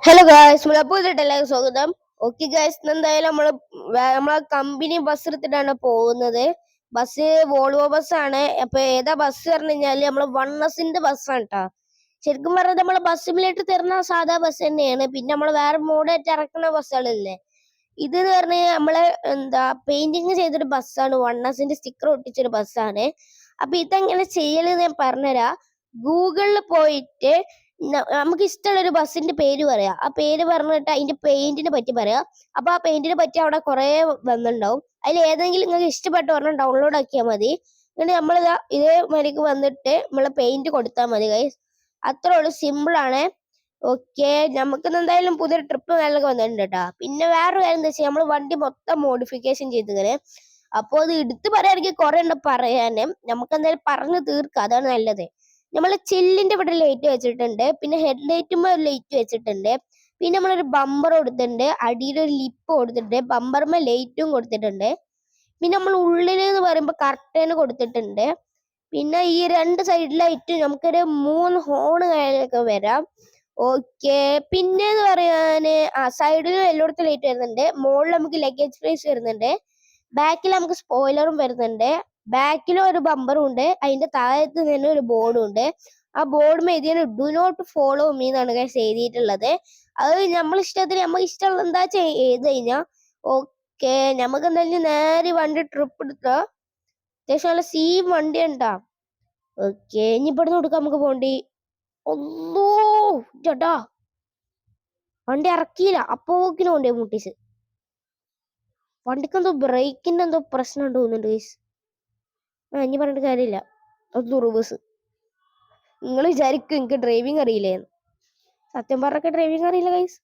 Hello guys, നമ്മളെ പുതിയതായിട്ട് സ്വാഗതം. ഓക്കെ ഗായ്സ്, എന്തായാലും നമ്മളെ കമ്പനി ബസ് എടുത്തിട്ടാണ് പോകുന്നത്. ബസ് വോൾവോ ബസ്സാണ്. അപ്പൊ ഏതാ ബസ് പറഞ്ഞു കഴിഞ്ഞാല് നമ്മളെ വണ്ണസിന്റെ ബസ്സാണ് കേട്ടോ. ശരിക്കും പറഞ്ഞാൽ നമ്മളെ ബസ് സിമുലേറ്റർ തരുന്ന സാധാ ബസ് തന്നെയാണ്. പിന്നെ നമ്മള് വേറെ മോഡായിട്ട് ഇറക്കുന്ന ബസ്സുകളില്ലേ, ഇത് എന്ന് പറഞ്ഞാൽ നമ്മളെ പെയിന്റിങ് ചെയ്തൊരു ബസ്സാണ്. വണ്ണസിന്റെ സ്റ്റിക്കർ ഒട്ടിച്ചൊരു ബസ്സാണ്. അപ്പൊ ഇതെങ്ങനെ ചെയ്യലെന്ന് ഞാൻ പറഞ്ഞുതരാം. ഗൂഗിളിൽ പോയിട്ട് നമുക്ക് ഇഷ്ടമുള്ള ഒരു ബസ്സിന്റെ പേര് പറയാ. ആ പേര് പറഞ്ഞിട്ട് അതിന്റെ പെയിന്റിനെ പറ്റി പറയാ. അപ്പൊ ആ പെയിന്റിനെ പറ്റി അവിടെ കുറെ വന്നിട്ടുണ്ടാവും. അതിൽ ഏതെങ്കിലും നിങ്ങൾക്ക് ഇഷ്ടപ്പെട്ട ഒരെണ്ണം ഡൗൺലോഡ് ആക്കിയാൽ മതി. എന്നിട്ട് നമ്മൾ ഇതേ മരിക്ക് വന്നിട്ട് നമ്മള് പെയിന്റ് കൊടുത്താൽ മതി ഗൈസ്. അത്രേ ഉള്ളൂ, സിമ്പിൾ ആണ്. ഓക്കെ, നമുക്ക് എന്തായാലും പുതിയൊരു ട്രിപ്പ് മേലൊക്കെ വന്നിട്ടുണ്ട് കേട്ടോ. പിന്നെ വേറൊരു കാര്യം എന്താ വെച്ചാൽ നമ്മൾ വണ്ടി മൊത്തം മോഡിഫിക്കേഷൻ ചെയ്തിങ്ങനെ. അപ്പോൾ അത് എടുത്ത് പറയുകയാണെങ്കിൽ കുറെ ഉണ്ട് പറയാന്. നമുക്ക് എന്തായാലും പറഞ്ഞു തീർക്കാം, അതാണ് നല്ലത്. നമ്മള് ചില്ലിന്റെ ഇവിടെ ലൈറ്റ് വെച്ചിട്ടുണ്ട്. പിന്നെ ഹെഡ് ലൈറ്റുമ്പോ ഒരു ലൈറ്റ് വെച്ചിട്ടുണ്ട്. പിന്നെ നമ്മളൊരു ബമ്പർ കൊടുത്തിട്ടുണ്ട്. അടിയിലൊരു ലിപ്പ് കൊടുത്തിട്ടുണ്ട്. ബമ്പറുമ്പോ ലൈറ്റും കൊടുത്തിട്ടുണ്ട്. പിന്നെ നമ്മൾ ഉള്ളിൽ എന്ന് പറയുമ്പോൾ കർട്ടന് കൊടുത്തിട്ടുണ്ട്. പിന്നെ ഈ രണ്ട് സൈഡിലായിട്ട് നമുക്കൊരു 3 ഹോൺ കാര്യങ്ങളൊക്കെ വരാം. ഓക്കെ, പിന്നെന്ന് പറയാന് സൈഡിലും എല്ലായിടത്തും ലൈറ്റ് വരുന്നുണ്ട്. മുകളിൽ നമുക്ക് ലഗേജ് സ്പേസ് വരുന്നുണ്ട്. ബാക്കിൽ നമുക്ക് സ്പോയിലറും വരുന്നുണ്ട്. ബാക്കിലും ഒരു ബമ്പറും ഉണ്ട്. അതിന്റെ താഴത്ത് തന്നെ ഒരു ബോർഡും ഉണ്ട്. ആ ബോർഡ് എഴുതിയാണ് ഡു നോട്ട് ഫോളോ മീ എന്നാണ് ഗൈസ് എഴുതിയിട്ടുള്ളത്. അത് നമ്മൾ ഇഷ്ടത്തിന് നമുക്ക് ഇഷ്ടമുള്ള എന്താ ചെയ്ത് കഴിഞ്ഞാ ഓക്കെ. നമുക്ക് എന്തായാലും നേരെ വണ്ടി ട്രിപ്പ് എടുക്കാം. അത്യാവശ്യം നല്ല സീം വണ്ടി ഉണ്ടാ. ഓക്കെ, ഇനി ഇവിടുന്ന് കൊടുക്കാം നമുക്ക് പോണ്ടി. ഒന്നോ ചേട്ടാ, വണ്ടി ഇറക്കിയില്ല. അപ്പോക്കിനും കൊണ്ടേ മുട്ടീസ്. വണ്ടിക്ക് എന്തോ ബ്രേക്കിന്റെ എന്തോ പ്രശ്നം ഉണ്ട് തോന്നുന്നുണ്ട് ഗൈസ്. ഇനി പറഞ്ഞിട്ട് കാര്യമില്ല. ഒന്ന് റിവേഴ്സ്. നിങ്ങൾ വിചാരിക്കും എനിക്ക് ഡ്രൈവിംഗ് അറിയില്ലേന്ന്. സത്യം പറഞ്ഞൊക്കെ ഡ്രൈവിംഗ് അറിയില്ല ഗൈസ്.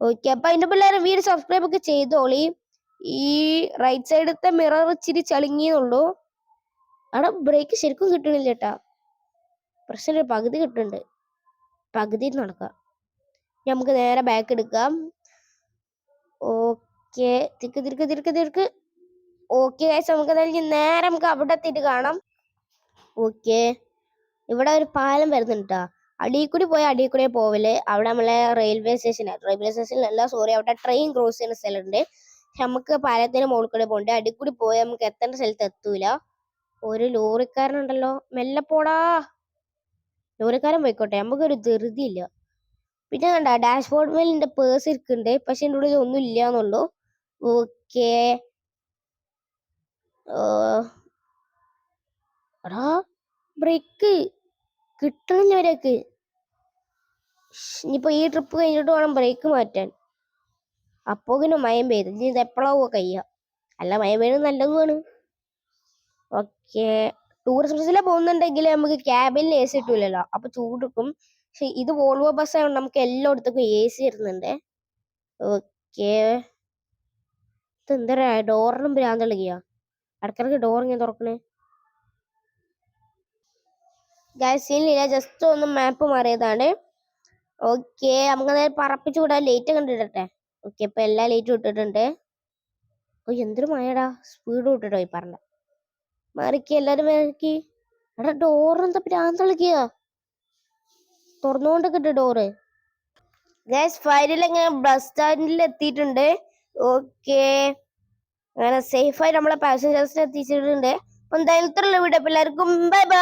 ഓക്കെ, അപ്പൊ അതിന്റെ പിള്ളേരെ വീട് സബ്സ്ക്രൈബ് ഒക്കെ ചെയ്തോളി. ഈ റൈറ്റ് സൈഡത്തെ മിറർ ഇച്ചിരി ചളുങ്ങിയുള്ളൂ. അവിടെ ബ്രേക്ക് ശരിക്കും കിട്ടണില്ല ചേട്ടാ. പ്രശ്നം പകുതി കിട്ടുന്നുണ്ട്. പകുതി നടക്കാം. നമുക്ക് നേരെ ബാക്ക് എടുക്കാം. ഓക്കെ, തിക്ക് തിരിക്ക് തിരിക്ക് തിരിക്ക്. ഓക്കെ ഗൈസ്, നമുക്ക് നേരെ നമുക്ക് അവിടെ എത്തിയിട്ട് കാണാം. ഓക്കെ, ഇവിടെ ഒരു പാലം വരുന്നുണ്ട്. അടിയിൽ കൂടി പോയ അടിയിൽ കൂടെ പോവല്. അവിടെ നമ്മളെ റെയിൽവേ സ്റ്റേഷനിലല്ല, സോറി, അവിടെ ട്രെയിൻ ക്രോസ് ചെയ്യുന്ന സ്ഥലമുണ്ട്. പക്ഷെ നമുക്ക് പാലത്തിന് മുകളിൽ കൂടെ പോകണ്ട. അടിയിൽ കൂടി പോയാൽ നമുക്ക് എത്തേണ്ട സ്ഥലത്ത് എത്തൂല. ഒരു ലോറിക്കാരനുണ്ടല്ലോ, മെല്ലെ പോടാ. ലോറിക്കാരൻ പോയിക്കോട്ടെ, നമുക്കൊരു ധൃതി ഇല്ല. പിന്നെ കണ്ട ഡാഷ്ബോർഡ് മേൽ എന്റെ പേഴ്സ് ഇരിക്കുന്നുണ്ട്. പക്ഷെ എൻ്റെ ഉള്ളിൽ ഒന്നും ഇല്ലാന്നുള്ളൂ. ഓക്കെ, എടാ ബ്രേക്ക് കിട്ടണില്ലവരേക്ക്. ഇനിയിപ്പോ ഈ ട്രിപ്പ് കഴിഞ്ഞിട്ട് വേണം ബ്രേക്ക് മാറ്റാൻ. അപ്പോ പിന്നെ മയം പെയ്തു. ഇനി ഇത് എപ്പോഴാവോ കഴിയുക. അല്ല, മയം പെയ്യുന്നത് നല്ലതുമാണ്. ഓക്കെ, ടൂറിസ്റ്റ് ബസ്സിലെ പോകുന്നുണ്ടെങ്കിൽ നമുക്ക് ക്യാബിനിൽ AC കിട്ടൂലല്ലോ, അപ്പൊ ചൂടുക്കും. പക്ഷെ ഇത് വോൾവോ ബസ് ആയതുകൊണ്ട് നമുക്ക് എല്ലായിടത്തേക്കും AC വരുന്നുണ്ട്. ഓക്കെ, ഇതെന്താ ഡോറിനും ഭ്രാന്തളിക്കുക. ഇടക്കിടക്ക് ഡോർ ഇങ്ങനെ തുറക്കണേ. സീനില്ല, ജസ്റ്റ് ഒന്ന് മാപ്പ് മാറിയതാണ്. ഓക്കെ, നമുക്ക് നേരെ പറപ്പിച്ചു വിടാൻ ലേറ്റ് കണ്ടിട്ടെ. ഓക്കെ, ഇപ്പൊ എല്ലാ ലേറ്റും ഇട്ടിട്ടുണ്ട്. ഓ, എന്തൊരു മഴടാ, സ്പീഡ് വിട്ടിട്ടോ ഈ പറഞ്ഞ. മാറിക്ക്, എല്ലാരും മാറിക്ക്. എടാ ഡോറെന്താ ഭ്രാന്തളിക്കുക, തുറന്നുകൊണ്ടൊക്കെ ഇട്ട് ഡോറ്. ഫൈനൽ ഇങ്ങനെ ബസ് സ്റ്റാൻഡിൽ എത്തിയിട്ടുണ്ട്. ഓക്കെ, അങ്ങനെ സേഫായി നമ്മളെ പാസഞ്ചേഴ്സിനെ എത്തിച്ചിട്ടുണ്ട്. അപ്പൊ എന്തായാലും ഇത്രയുള്ള വീഡിയോ. എല്ലാവർക്കും ബൈ ബൈ.